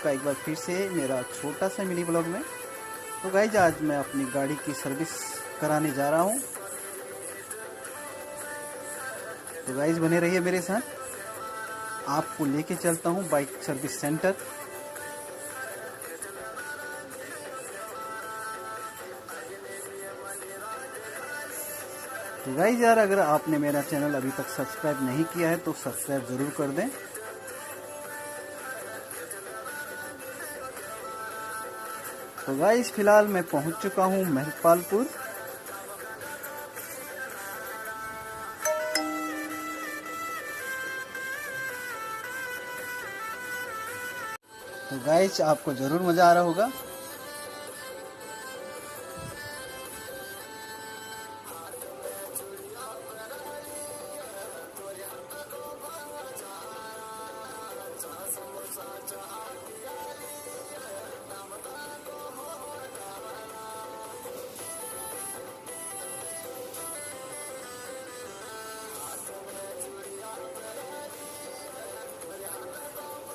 आपका एक बार फिर से मेरा छोटा सा मिनी ब्लॉग में। तो गाइज आज मैं अपनी गाड़ी की सर्विस कराने जा रहा हूँ। तो गाइज बने रहिए मेरे साथ, आपको लेके चलता हूँ बाइक सर्विस सेंटर। तो गाइज यार, अगर आपने मेरा चैनल अभी तक सब्सक्राइब नहीं किया है तो सब्सक्राइब ज़रूर कर दें। तो गाइज फिलहाल मैं पहुंच चुका हूं महपालपुर। तो गाइज आपको ज़रूर मज़ा आ रहा होगा।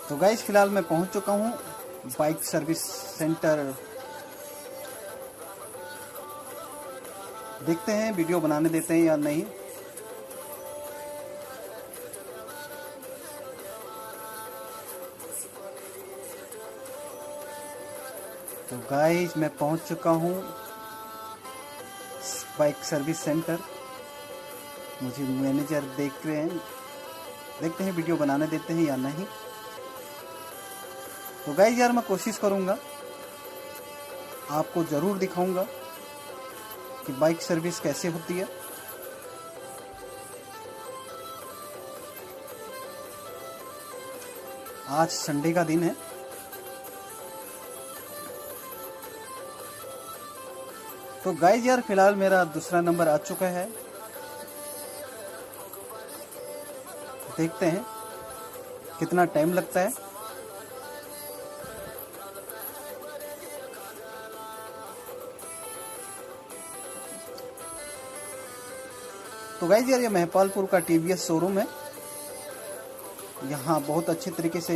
तो गाइज फिलहाल मैं पहुंच चुका हूं बाइक सर्विस सेंटर। देखते हैं वीडियो बनाने देते हैं या नहीं। तो गाइज मैं पहुंच चुका हूं बाइक सर्विस सेंटर। मुझे मैनेजर देख रहे हैं, देखते हैं वीडियो बनाने देते हैं या नहीं। तो गाइज यार मैं कोशिश करूंगा, आपको ज़रूर दिखाऊंगा कि बाइक सर्विस कैसे होती है। आज संडे का दिन है। तो गाइज यार फिलहाल मेरा दूसरा नंबर आ चुका है। देखते हैं कितना टाइम लगता है। तो गाइज यार ये महपालपुर का टीवीएस शोरूम है। यहाँ बहुत अच्छे तरीके से